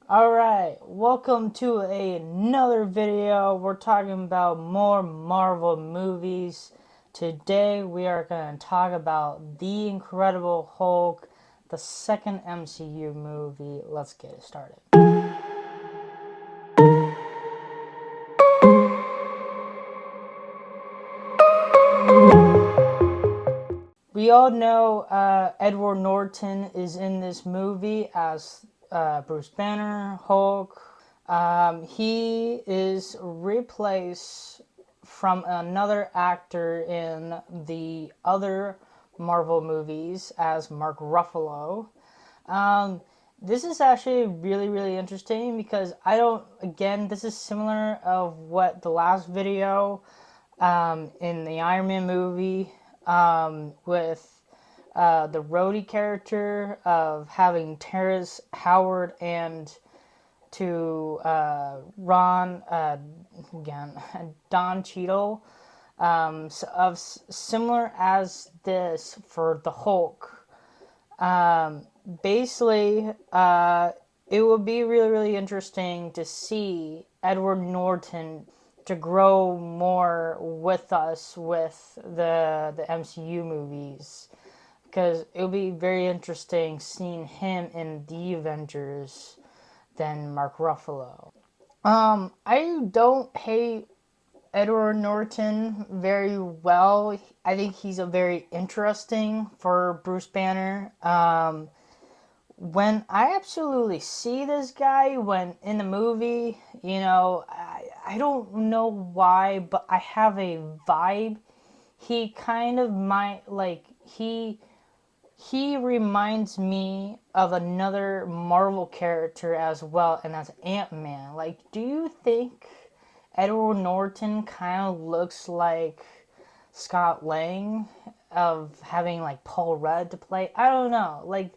Alright, welcome to another video. We're talking about more Marvel movies. Today we are going to talk about The Incredible Hulk, the second MCU movie. Let's get it started. We all know Edward Norton is in this movie as Bruce Banner, Hulk. He is replaced from another actor in the other Marvel movies as Mark Ruffalo. Um, this is actually really interesting because this is similar of what the last video in the Iron Man movie with the Rhodey character of having Terrence Howard and to Ron again Don Cheadle similar as this for the Hulk. Basically, it would be really interesting to see Edward Norton to grow more with us with the MCU movies because it would be very interesting seeing him in the Avengers than Mark Ruffalo. I don't hate Edward Norton very well. I think he's a very interesting for Bruce Banner. When I absolutely see this guy when in the movie, I don't know why, but I have a vibe. He kind of might he reminds me of another Marvel character as well, and that's Ant-Man. Like, do you think Edward Norton kind of looks like Scott Lang of having like Paul Rudd to play? I don't know. Like,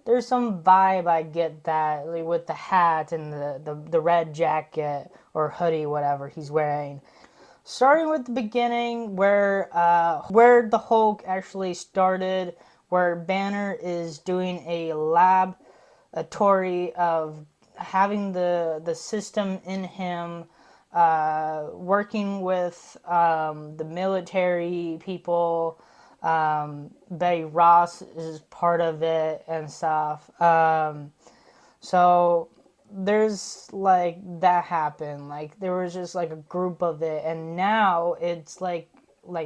there's some vibe I get that like, with the hat and the red jacket or hoodie, whatever he's wearing. Starting with the beginning, where the Hulk actually started, where Banner is doing a laboratory of having the system in him, working with the military people. Betty Ross is part of it and stuff. So there's like that happened. Like there was just like a group of it, and now it's like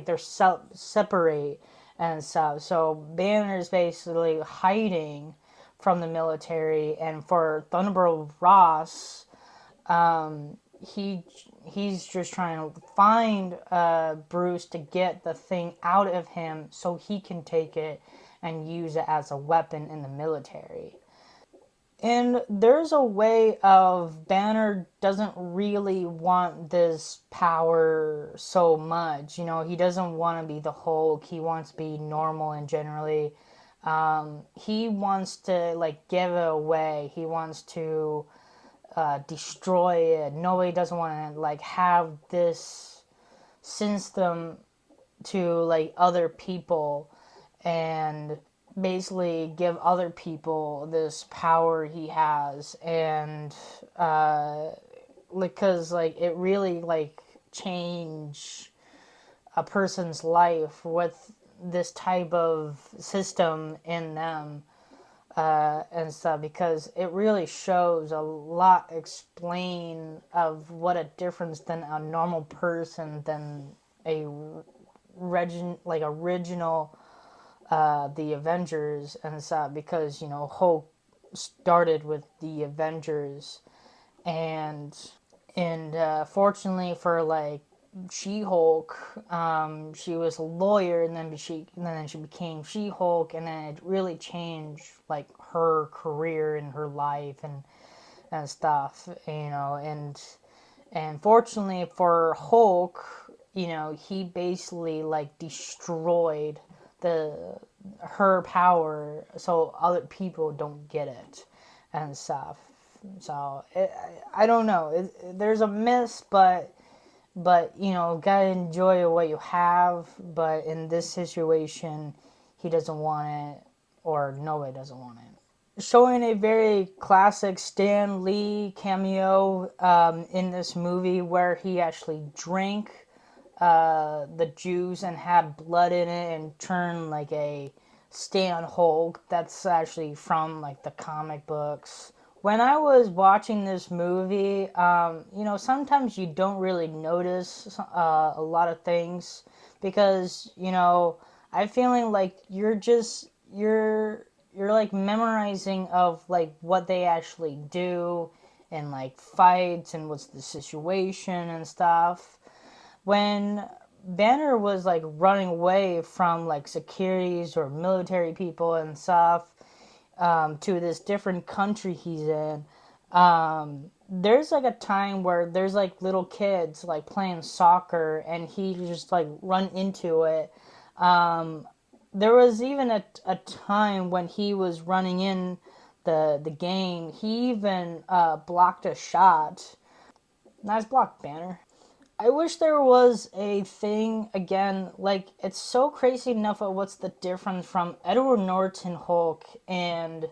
they're separate and stuff. So Banner's basically hiding from the military, and for Thunderbolt Ross, he he's just trying to find Bruce to get the thing out of him so he can take it and use it as a weapon in the military. And there's a way of Banner doesn't really want this power so much. He doesn't want to be the Hulk. He wants to be normal and generally. He wants to like give it away. He wants to destroy it. Nobody doesn't want to like have this system to like other people and basically give other people this power he has, and because like it really like change a person's life with this type of system in them, and stuff, because it really shows a lot explain of what a difference than a normal person than a original the Avengers and stuff, because Hulk started with the Avengers, and fortunately for like She-Hulk, she was a lawyer, and then she became She-Hulk, and then it really changed like her career and her life and stuff, and fortunately for Hulk, he basically like destroyed the her power so other people don't get it and stuff. So I don't know. There's a miss, but gotta enjoy what you have. But in this situation, he doesn't want it, or nobody doesn't want it. showing a very classic Stan Lee cameo in this movie where he actually drank the juice and had blood in it and turned like a Stan Hulk. That's actually from like the comic books. When I was watching this movie, sometimes you don't really notice a lot of things because I'm feeling like you're like memorizing of like what they actually do and like fights and what's the situation and stuff. When Banner was like running away from like securities or military people and stuff, to this different country he's in, there's like a time where there's like little kids like playing soccer and he just like run into it. There was even a time when he was running in the game, he even blocked a shot. Nice block, Banner. I wish there was a thing again. Like, it's so crazy enough of what's the difference from Edward Norton Hulk and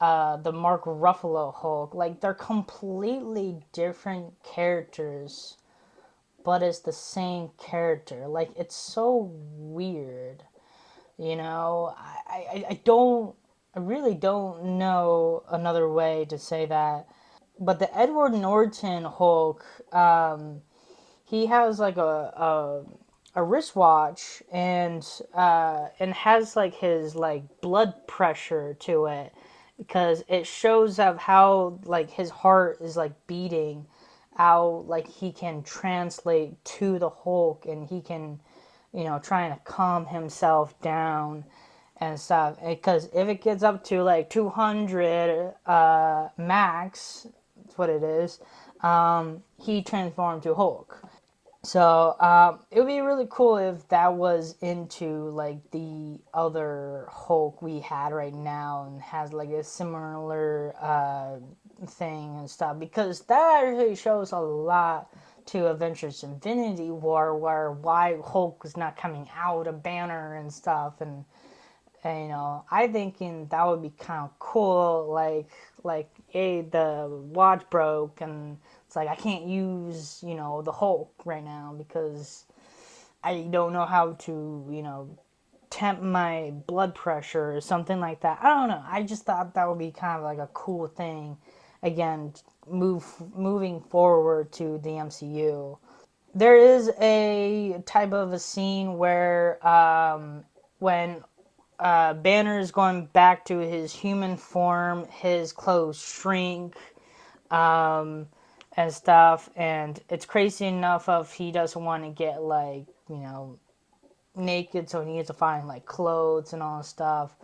the Mark Ruffalo Hulk. Like, they're completely different characters, but it's the same character. Like, it's so weird. I don't, I really don't know another way to say that. But the Edward Norton Hulk, he has like a wristwatch and has like his like blood pressure to it because it shows of how like his heart is like beating, how like he can translate to the Hulk and he can trying to calm himself down and stuff because if it gets up to like 200 max, that's what it is, he transformed to Hulk. So it would be really cool if that was into like the other Hulk we had right now and has like a similar thing and stuff because that actually shows a lot to Avengers Infinity War where why Hulk was not coming out a banner and stuff and I thinking that would be kind of cool. Like, hey, the watch broke, and it's like I can't use the Hulk right now because I don't know how to temp my blood pressure or something like that. I don't know. I just thought that would be kind of like a cool thing. Again, moving forward to the MCU. There is a type of a scene where when Banner is going back to his human form, his clothes shrink, um, and stuff, and it's crazy enough of he doesn't want to get like naked, so he needs to find like clothes and all that stuff.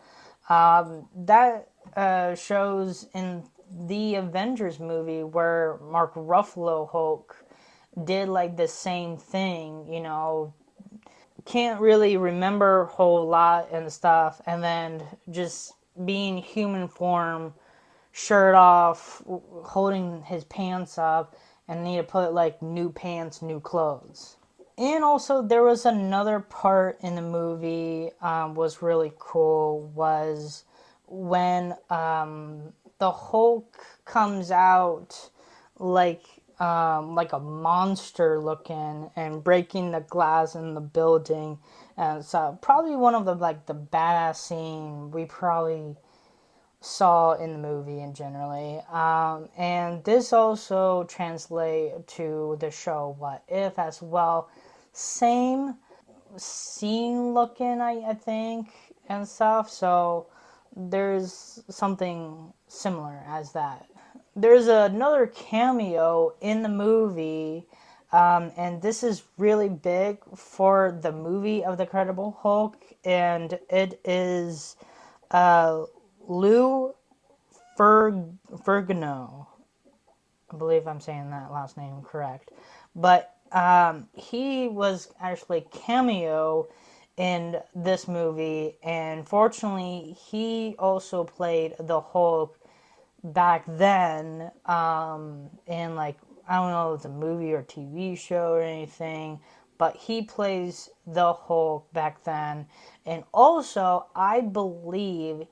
That shows in the Avengers movie where Mark Ruffalo Hulk did like the same thing, can't really remember a whole lot and stuff, and then just being human form, shirt off, holding his pants up, and need to put like new pants, new clothes. And also, there was another part in the movie was really cool was when the Hulk comes out like like a monster looking and breaking the glass in the building, and so probably one of the like the badass scene we probably saw in the movie and generally. And this also translate to the show What If as well. Same scene looking, I think, and stuff. So there's something similar as that. There's another cameo in the movie, and this is really big for the movie of the Incredible Hulk, and it is uh, Lou Ferrigno. I believe I'm saying that last name correct, but he was actually cameo in this movie, and fortunately, he also played the Hulk back then in like I don't know if it's a movie or TV show or anything, but he plays the Hulk back then, and also I believe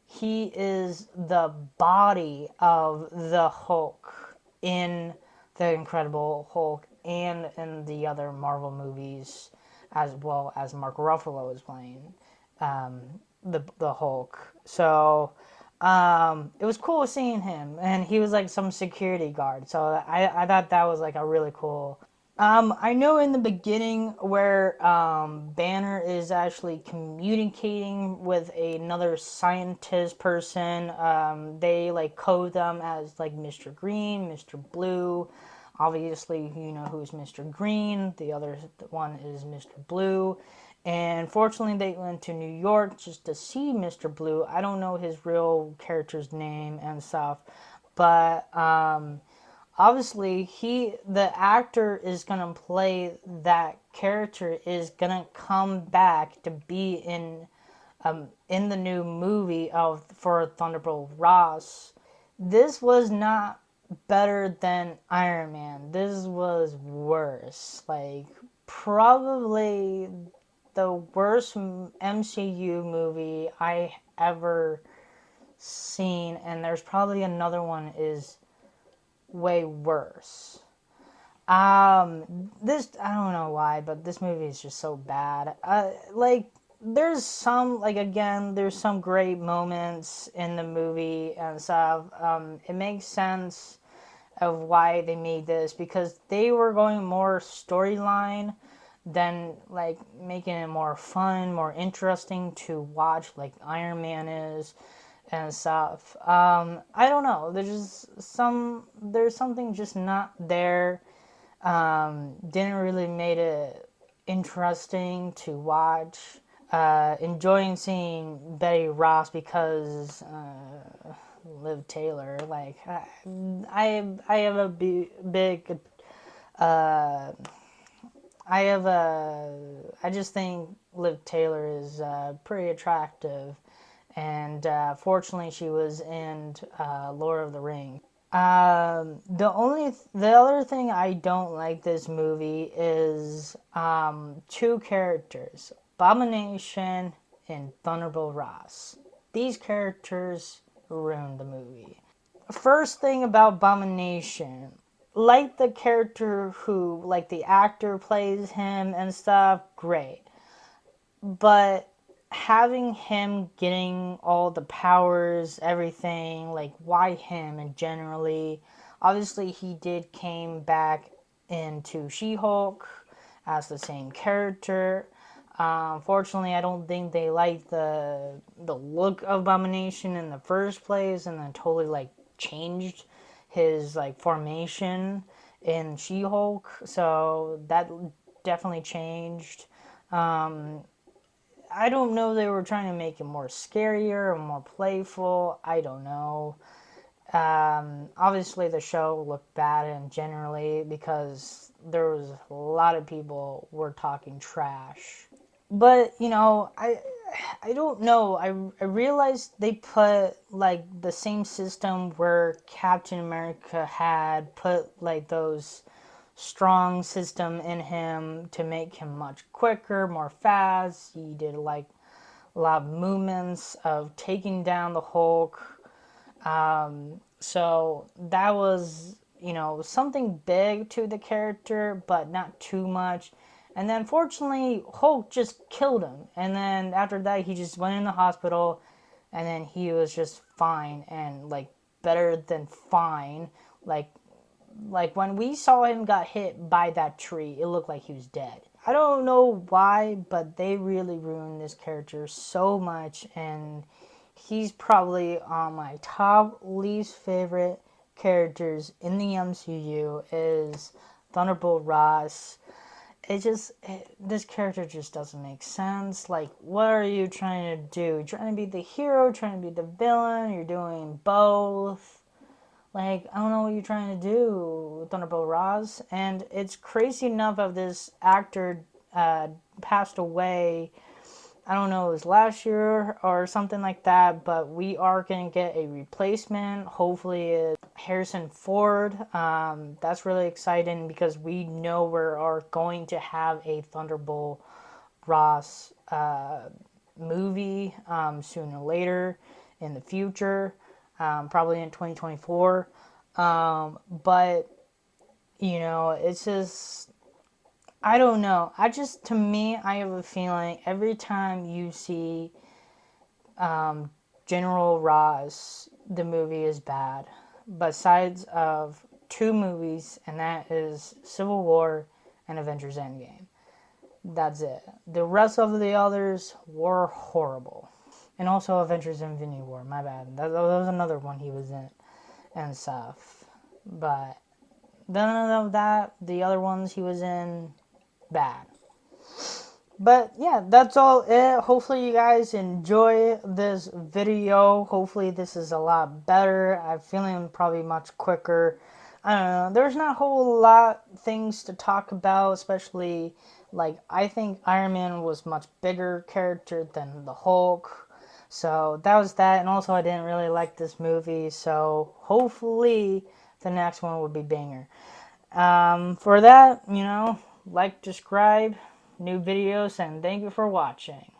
he is the body of the Hulk in the Incredible Hulk and in the other Marvel movies, as well as Mark Ruffalo is playing the Hulk. So it was cool seeing him, and he was like some security guard. So I thought that was like a really cool. I know in the beginning where Banner is actually communicating with another scientist person. They like code them as like Mr. Green, Mr. Blue. Obviously, you know who's Mr. Green. The other one is Mr. Blue. And fortunately, they went to New York just to see Mr. Blue. I don't know his real character's name and stuff, but obviously the actor is gonna play that character is gonna come back to be in the new movie of for Thunderbolt Ross. This was not better than Iron Man. This was worse. Like probably the worst MCU movie I ever seen, and there's probably another one is way worse. This I don't know why, but this movie is just so bad. Like there's some like again, there's some great moments in the movie and stuff. It makes sense of why they made this because they were going more storyline than like making it more fun, more interesting to watch, like Iron Man is and stuff. I don't know. There's something just not there. Didn't really made it interesting to watch. Enjoying seeing Betty Ross because Liv Taylor. Like I have a big uh, I have a I just think Liv Taylor is pretty attractive, and fortunately she was in Lord of the Rings. The other thing I don't like this movie is two characters, Abomination and Thunderbolt Ross. These characters ruined the movie. First thing about Abomination, like the character who, like the actor plays him and stuff, great. But having him getting all the powers, everything, like why him and generally, obviously he did came back into She-Hulk as the same character. Fortunately, I don't think they liked the look of Abomination in the first place, and then totally like changed his like formation in She-Hulk. So that definitely changed. I don't know. They were trying to make it more scarier or more playful. I don't know. Obviously, the show looked bad and generally because there was a lot of people were talking trash. But I don't know. I realized they put like the same system where Captain America had put like those strong system in him to make him much quicker, more fast. He did like a lot of movements of taking down the Hulk. So that was, something big to the character, but not too much. And then fortunately, Hulk just killed him. And then after that, he just went in the hospital, and then he was just fine and like better than fine. Like like when we saw him got hit by that tree, it looked like he was dead. I don't know why, but they really ruined this character so much, and he's probably on my top least favorite characters in the MCU is Thunderbolt Ross. This character just doesn't make sense. Like, what are you trying to do? You're trying to be the hero, trying to be the villain. You're doing both. Like, I don't know what you're trying to do, Thunderbolt Ross. And it's crazy enough of this actor passed away. I don't know, it was last year or something like that, but we are going to get a replacement. Hopefully, it's Harrison Ford. That's really exciting because we know we are going to have a Thunderbolt Ross movie sooner or later in the future, probably in 2024. But it's just, I don't know. To me, I have a feeling every time you see General Ross, the movie is bad. Besides of two movies, and that is Civil War and Avengers Endgame. That's it. The rest of the others were horrible. And also Avengers Infinity War, my bad. That was another one he was in and stuff. But none of that, the other ones he was in, bad. But yeah, that's all it. Hopefully you guys enjoy this video. Hopefully this is a lot better. I'm feeling probably much quicker. I don't know. There's not a whole lot things to talk about, especially like I think Iron Man was much bigger character than the Hulk. So that was that. And also I didn't really like this movie. So hopefully the next one will be banger. For that, like, subscribe, new videos, and thank you for watching.